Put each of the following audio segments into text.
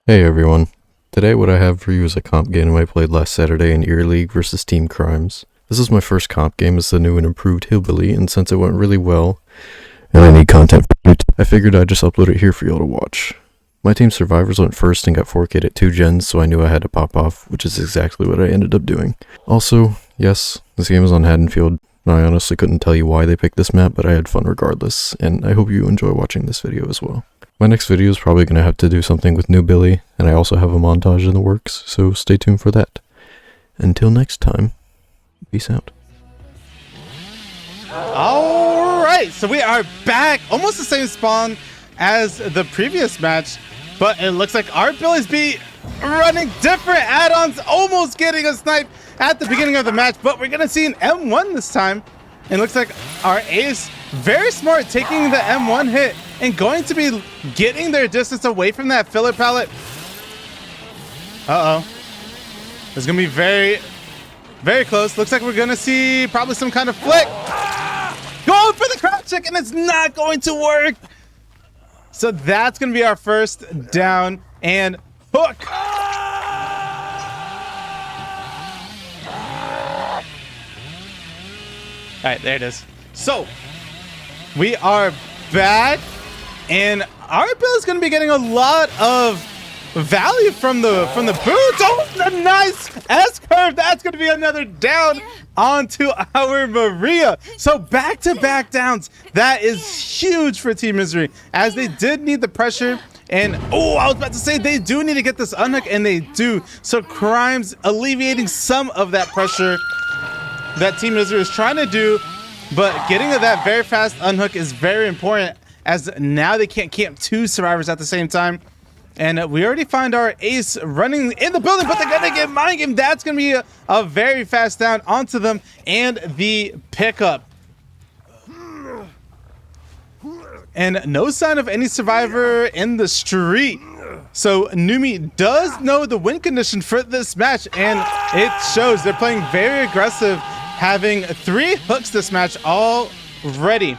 Hey everyone. Today what I have for you is a comp game I played last Saturday in Ear League versus Team Crimes. This is my first comp game as the new and improved Hillbilly, and since it went really well, and I need content for it, I figured I'd just upload it here for y'all to watch. My team's survivors went first and got 4K'd at 2 gens, so I knew I had to pop off, which is exactly what I ended up doing. Also, yes, this game is on Haddonfield. I honestly couldn't tell you why they picked this map, but I had fun regardless, and I hope you enjoy watching this video as well. My next video is probably going to have to do something with New Billy, and I also have a montage in the works, so stay tuned for that. Until next time, peace out. Alright, so we are back, almost the same spawn as the previous match, but it looks like our Billy's be running different add-ons, almost getting a snipe at the beginning of the match, but we're gonna see an M1 this time. It looks like our ace, very smart, taking the M1 hit and going to be getting their distance away from that filler pallet. Uh-oh. It's gonna be very, very close. Looks like we're gonna see probably some kind of flick. Going for the crowd check, and it's not going to work. So that's gonna be our first down and hook. All right, there it is. So we are back, and our build is going to be getting a lot of value from the boots. Oh, a nice S curve. That's going to be another down onto our Maria. So back-to-back downs. That is huge for Team Misery, as they did need the pressure. And oh, I was about to say they do need to get this unhook, and they do. So Crimes alleviating some of that pressure that Team Misery is trying to do, but getting to that very fast unhook is very important, as now they can't camp two survivors at the same time. And we already find our ace running in the building, but they're gonna get mind game. That's gonna be a very fast down onto them, and the pickup. And no sign of any survivor in the street. So Numi does know the win condition for this match, and it shows. They're playing very aggressive, having 3 hooks this match already.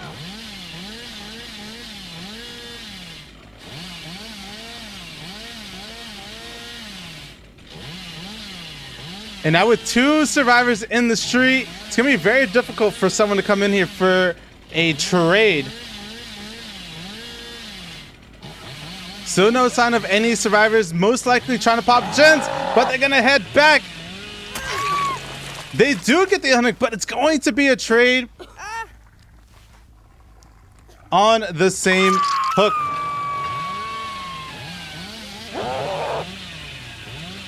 And now with 2 survivors in the street, it's gonna be very difficult for someone to come in here for a trade. Still no sign of any survivors, most likely trying to pop gens, but they're gonna head back. They do get the unhook, but it's going to be a trade on the same hook.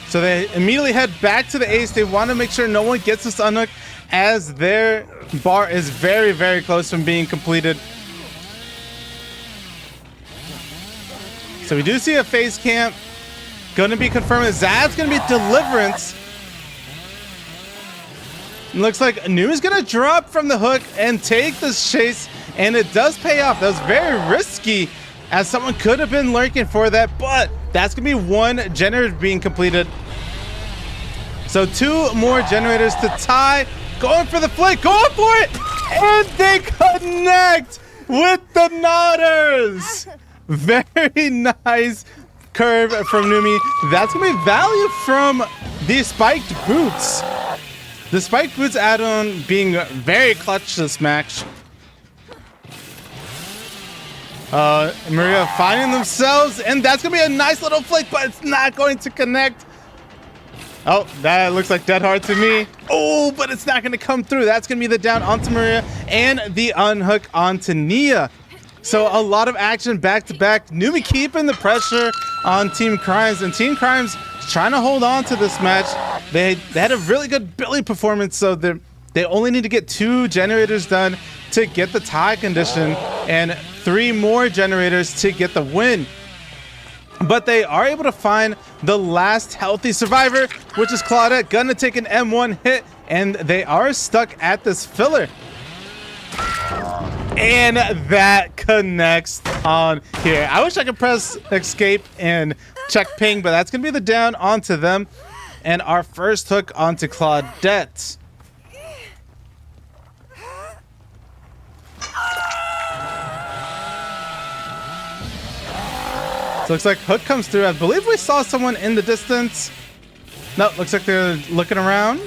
So they immediately head back to the ace. They want to make sure no one gets this unhook, as their bar is very, very close from being completed. So we do see a face camp. Going to be confirmed. That's going to be Deliverance. It looks like Anu is going to drop from the hook and take this chase, and it does pay off. That was very risky, as someone could have been lurking for that, but that's going to be 1 generator being completed. So 2 more generators to tie. Going for the flick, going for it, and they connect with the Nodders. Very nice curve from Numi. That's going to be value from the spiked boots. The spiked boots add-on being very clutch this match. Maria finding themselves, and that's going to be a nice little flick, but it's not going to connect. Oh, that looks like dead hard to me. Oh, but it's not going to come through. That's going to be the down onto Maria and the unhook onto Nia. So a lot of action back to back. Numi keeping the pressure on Team Crimes, and Team Crimes trying to hold on to this match. They had a really good Billy performance, so they only need to get 2 generators done to get the tie condition, and 3 more generators to get the win. But they are able to find the last healthy survivor, which is Claudette. Gonna take an M1 hit, and they are stuck at this filler. And that connects on here. I wish I could press escape and check ping, but that's gonna be the down onto them, and our first hook onto Claudette. So looks like Hook comes through. I believe we saw someone in the distance. No, looks like they're looking around.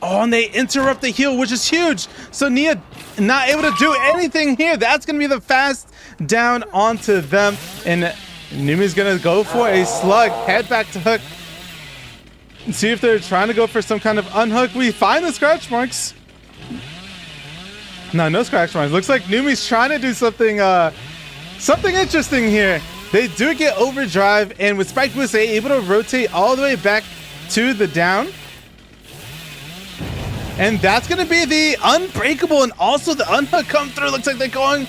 Oh, and they interrupt the heal, which is huge. So Nia not able to do anything here. That's going to be the fast down onto them. And Numi's going to go for a slug. Head back to Hook. See if they're trying to go for some kind of unhook. We find the scratch marks. No scratch marks. Looks like Numi's trying to do something something interesting here. They do get overdrive, and with Spike Boost, they able to rotate all the way back to the down. And that's going to be the unbreakable, and also the unhook come through. Looks like they're going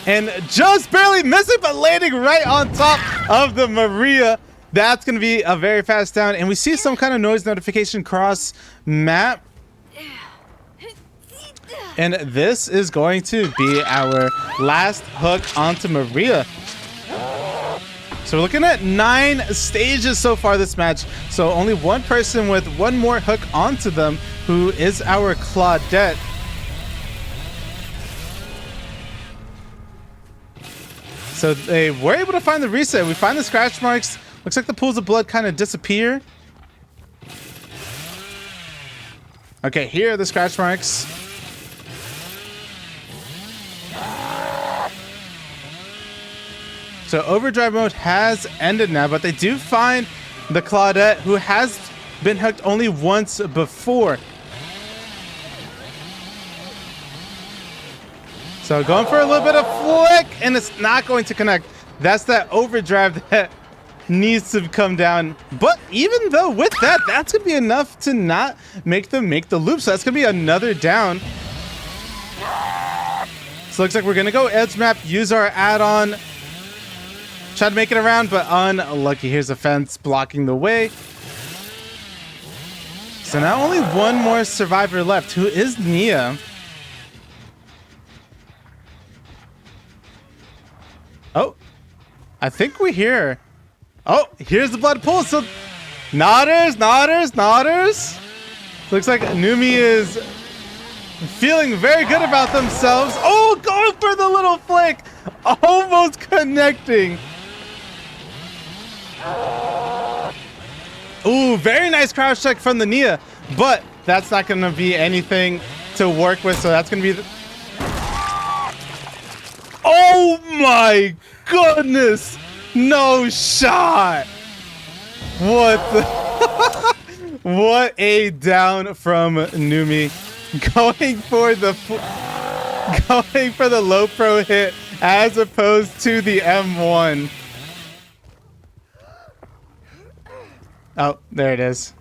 and just barely missing, but landing right on top of the Maria. That's going to be a very fast down, and we see some kind of noise notification cross map. And this is going to be our last hook onto Maria. So we're looking at 9 stages so far this match. So only one person with one more hook onto them, who is our Claudette. So they were able to find the reset. We find the scratch marks. Looks like the pools of blood kind of disappear. Okay, here are the scratch marks. So overdrive mode has ended now, but they do find the Claudette, who has been hooked only once before. So going for a little bit of flick, and it's not going to connect. That's that overdrive that needs to come down. But even though with that, that's going to be enough to not make them make the loop. So that's going to be another down. So looks like we're going to go edge map, use our add-on. Try to make it around, but unlucky. Here's a fence blocking the way. So now only one more survivor left, who is Nia. Oh, I think we hear. Oh, here's the blood pool. So nodders. Looks like Numi is feeling very good about themselves. Oh, going for the little flick. Almost connecting. Ooh, very nice crouch check from the Nia, but that's not going to be anything to work with, so that's going to be oh my goodness! No shot! What the what a down from Numi. Going for the low pro hit as opposed to the M1. Oh, there it is.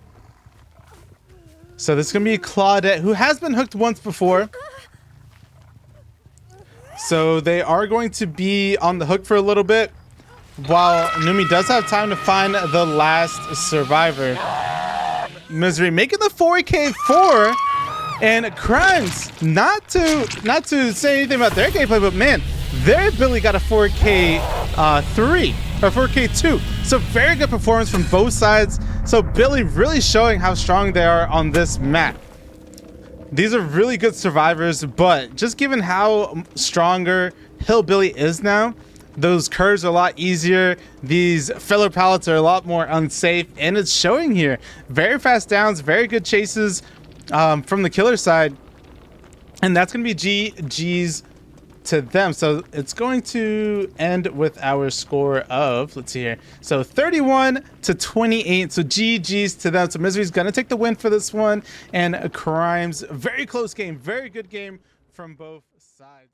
So this is going to be Claudette, who has been hooked once before. So they are going to be on the hook for a little bit, while Numi does have time to find the last survivor. Misery making the 4K4, and Crimes, not to say anything about their gameplay, but man, their ability got a 4K3 or 4K2. So very good performance from both sides. So Billy really showing how strong they are on this map. These are really good survivors, but just given how stronger Hillbilly is now, those curves are a lot easier. These filler pallets are a lot more unsafe, and it's showing here. Very fast downs, very good chases from the killer side, and that's going to be GG's to them. So it's going to end with our score of, let's see here, so 31-28. So GG's to them. So Misery's going to take the win for this one, and Crimes, very close game, very good game from both sides.